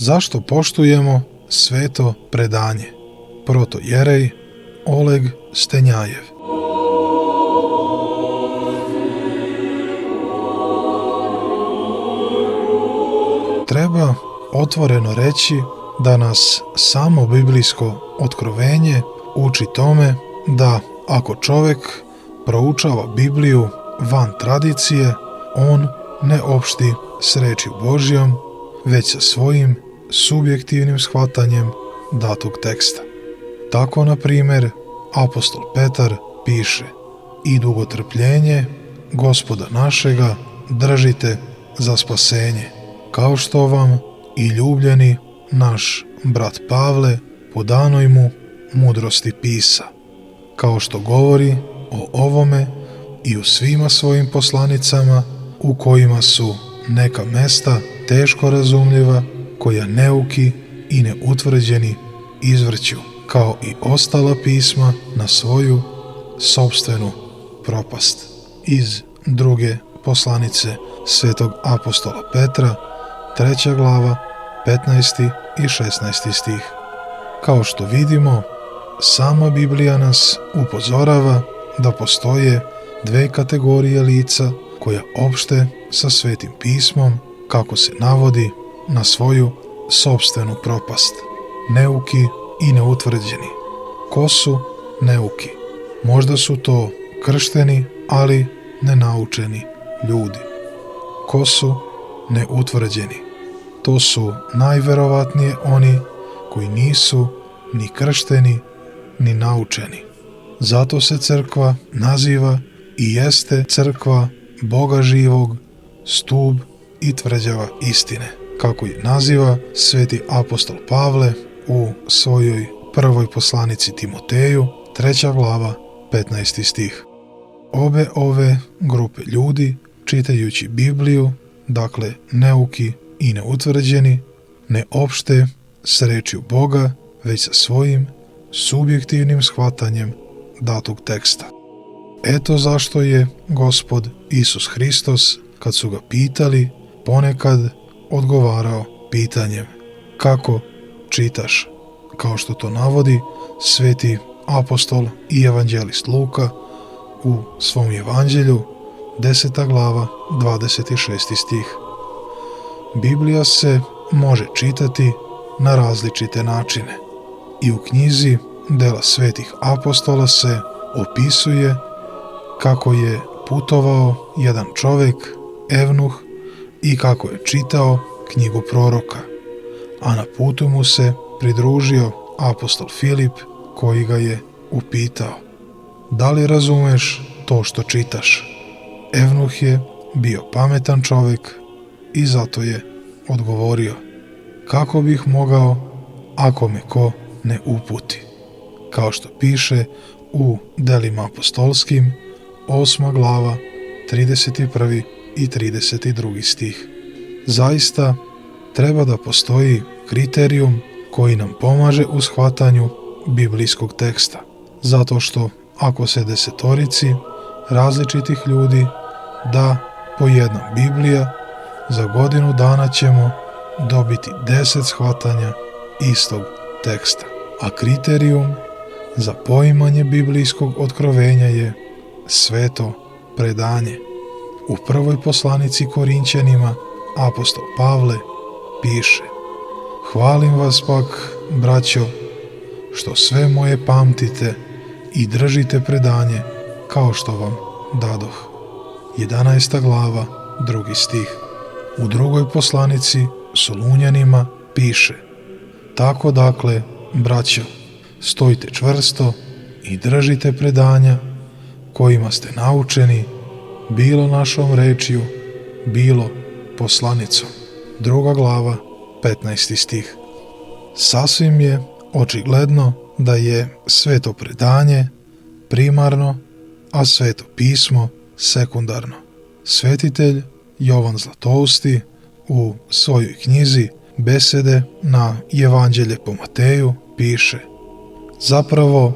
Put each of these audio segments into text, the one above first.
Zašto poštujemo sveto predanje? Protojerej Oleg Stenjajev. Treba otvoreno reći da nas samo biblijsko otkrovenje uči tome da ako čovjek proučava Bibliju van tradicije, on ne opšti s rečju Božjom, već sa svojim subjektivnim shvatanjem datog teksta. Tako, na primjer, apostol Petar piše: i dugotrpljenje Gospoda našega držite za spasenje, kao što vam i ljubljeni naš brat Pavle po danoj mu mudrosti pisa, kao što govori o ovome i u svima svojim poslanicama, u kojima su neka mesta teško razumljiva, koja neuki i neutvrđeni izvrću, kao i ostala pisma na svoju sopstvenu propast. Iz druge poslanice svetog apostola Petra, 3. glava, 15. i 16. stih. Kao što vidimo, sama Biblija nas upozorava da postoje dve kategorije lica koja opšte sa svetim pismom, kako se navodi, na svoju sopstvenu propast. Neuki i neutvrđeni. Ko su neuki? Možda su to kršteni, ali nenaučeni ljudi. Ko su neutvrđeni? To su najverovatnije oni koji nisu ni kršteni, ni naučeni. Zato se crkva naziva i jeste crkva Boga živog, stub i tvrđava istine, kako je naziva sveti apostol Pavle u svojoj prvoj poslanici Timoteju, 3. glava, 15. stih. Obe ove grupe ljudi, čitajući Bibliju, dakle neuki i neutvrđeni, ne opšte s rečju Boga, već sa svojim subjektivnim shvatanjem datog teksta. Eto zašto je Gospod Isus Hristos, kad su ga pitali, ponekad odgovarao pitanjem: kako čitaš? Kao što to navodi sveti apostol i evanđelist Luka u svom evanđelju, 10. glava, 26. stih. Biblija se može čitati na različite načine i u knjizi Dela svetih apostola se opisuje kako je putovao jedan čovjek, evnuh, i kako je čitao knjigu proroka, a na putu mu se pridružio apostol Filip, koji ga je upitao: da li razumeš to što čitaš? Evnuh je bio pametan čovjek i zato je odgovorio: kako bih mogao ako me ko ne uputi? Kao što piše u Delima apostolskim, 8. glava, 31. i 32. stih. Zaista treba da postoji kriterijum koji nam pomaže u shvatanju biblijskog teksta, zato što ako se 10 različitih ljudi da po jedna Biblija, za godinu dana ćemo dobiti 10 shvatanja istog teksta. A kriterijum za poimanje biblijskog otkrovenja je sveto predanje. U prvoj poslanici Korinćanima apostol Pavle piše: hvalim vas pak, braćo, što sve moje pamtite i držite predanje kao što vam dadoh. 11. glava, 2. stih. U drugoj poslanici Solunjanima piše: tako dakle, braćo, stojite čvrsto i držite predanja kojima ste naučeni, bilo našom rečju, bilo poslanicom. 2. glava, 15. stih. Sasvim je očigledno da je sveto predanje primarno, a sveto pismo sekundarno. Svetitelj Jovan Zlatousti u svojoj knjizi Besede na Evanđelje po Mateju piše: zapravo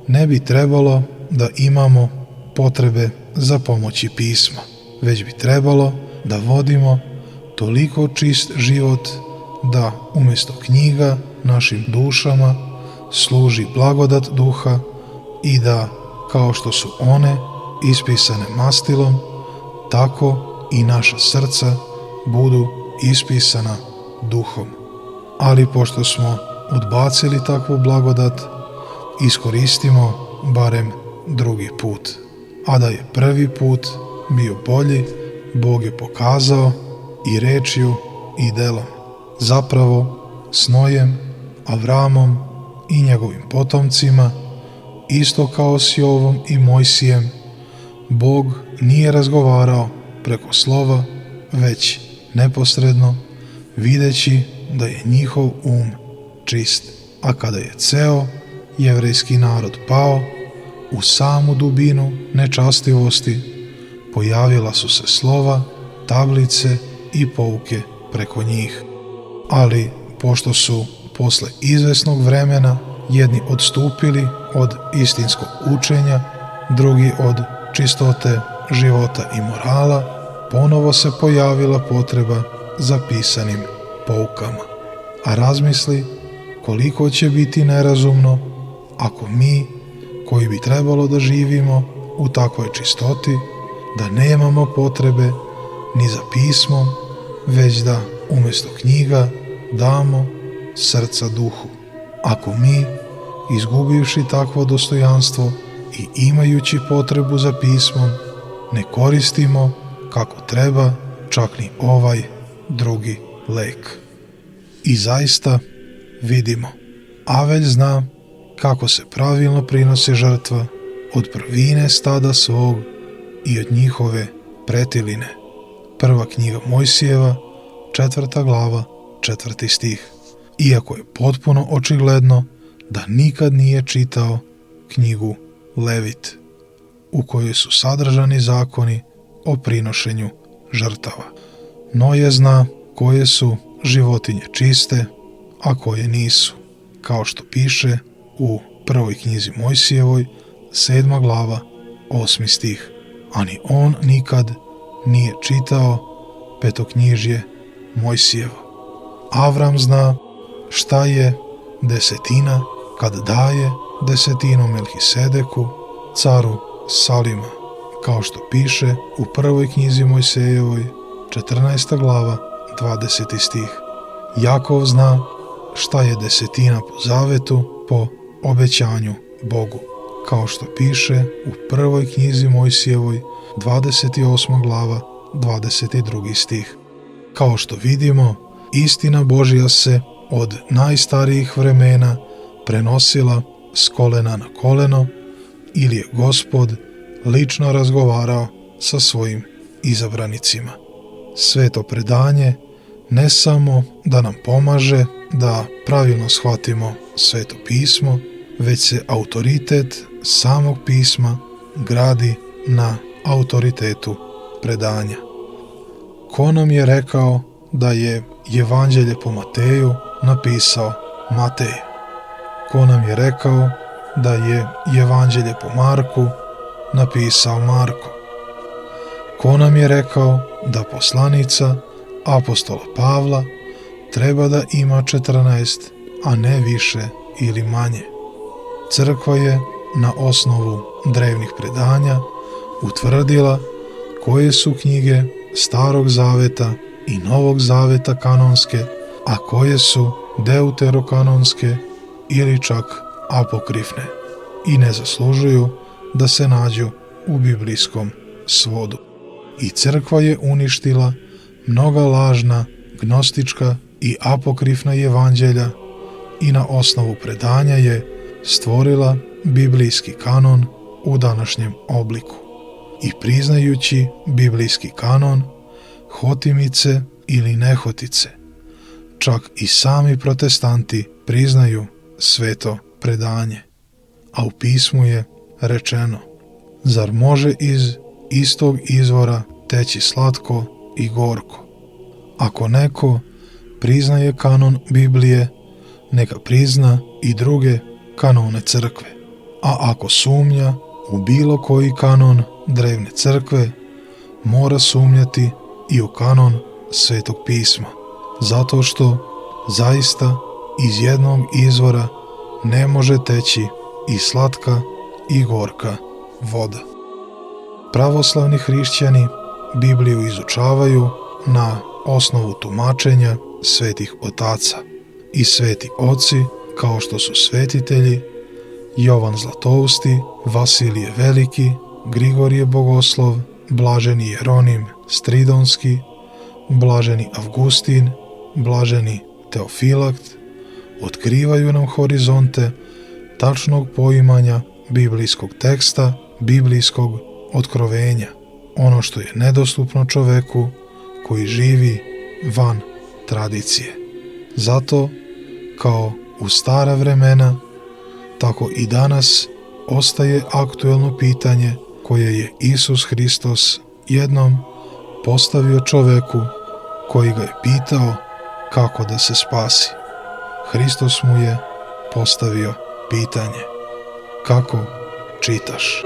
ne bi trebalo da imamo potrebe za pomoći pisma, već bi trebalo da vodimo toliko čist život da umjesto knjiga našim dušama služi blagodat duha i da, kao što su one ispisane mastilom, tako i naša srca budu ispisana duhom. Ali pošto smo odbacili takvu blagodat, iskoristimo barem drugi put. A da je prvi put bio bolji, Bog je pokazao i rečju i delom. Zapravo, s Nojem, Avramom i njegovim potomcima, isto kao s Jovom i Mojsijem, Bog nije razgovarao preko slova, već neposredno, videći da je njihov čist. A kada je ceo jevrejski narod pao u samu dubinu nečastivosti, pojavila su se slova, tablice i pouke preko njih. Ali pošto su posle izvesnog vremena jedni odstupili od istinskog učenja, drugi od čistote života i morala, ponovo se pojavila potreba za pisanim poukama. A razmisli koliko će biti nerazumno ako mi, koji bi trebalo da živimo u takvoj čistoti, da nemamo potrebe ni za pismom, već da umjesto knjiga damo srca duhu. Ako mi, izgubivši takvo dostojanstvo i imajući potrebu za pismom, ne koristimo kako treba čak ni ovaj drugi lek. I zaista vidimo, Avelj zna kako se pravilno prinosi žrtva od prvine stada svog i od njihove pretiline. Prva knjiga Mojsijeva, 4. glava, 4. stih. Iako je potpuno očigledno da nikad nije čitao knjigu Levit, u kojoj su sadržani zakoni o prinošenju žrtava. Noje zna koje su životinje čiste, a koje nisu, kao što piše u prvoj knjizi Mojsijevoj, 7. glava, 8. stih. A ni on nikad nije čitao petoknjižje Mojsijevo. Avram zna šta je desetina kad daje desetinu Melhisedeku, caru Salima, kao što piše u prvoj knjizi Mojsejevoj, 14. glava, 20. stih. Jakov zna šta je desetina po zavetu, po obećanju Bogu, kao što piše u prvoj knjizi Mojsijevoj, 28. glava, 22. stih. Kao što vidimo, istina Božja se od najstarijih vremena prenosila s kolena na koleno ili je Gospod lično razgovarao sa svojim izabranicima. Sveto predanje ne samo da nam pomaže da pravilno shvatimo Sveto pismo, već se autoritet samog pisma gradi na autoritetu predanja. Ko nam je rekao da je Evanđelje po Mateju napisao Matej? Ko nam je rekao da je Evanđelje po Marku napisao Marko? Ko nam je rekao da poslanica apostola Pavla treba da ima 14, a ne više ili manje? Crkva je na osnovu drevnih predanja utvrdila koje su knjige Starog zaveta i Novog zaveta kanonske, a koje su deuterokanonske ili čak apokrifne i ne zaslužuju da se nađu u biblijskom svodu. I crkva je uništila mnoga lažna, gnostička i apokrifna evanđelja i na osnovu predanja je stvorila biblijski kanon u današnjem obliku. I priznajući biblijski kanon, hotimice ili nehotice, čak i sami protestanti priznaju sveto predanje. A u pismu je rečeno: zar može iz istog izvora teći slatko i gorko? Ako neko priznaje kanon Biblije, neka prizna i druge kanone crkve. A ako sumnja u bilo koji kanon drevne crkve, mora sumnjati i u kanon Svetog pisma, zato što Zaista, iz jednog izvora ne može teći i slatka i gorka voda. Pravoslavni hrišćani Bibliju izučavaju na osnovu tumačenja svetih otaca i sveti oci kao što su svetitelji Jovan Zlatousti, Vasilije Veliki, Grigorije Bogoslov, blaženi Jeronim Stridonski, blaženi Avgustin, blaženi Teofilakt, otkrivaju nam horizonte tačnog poimanja biblijskog teksta, biblijskog otkrovenja, ono što je nedostupno čoveku koji živi van tradicije. Zato, kao u stara vremena, tako i danas ostaje aktuelno pitanje koje je Isus Hristos jednom postavio čoveku koji ga je pitao kako da se spasi. Hristos mu je postavio pitanje: kako čitaš?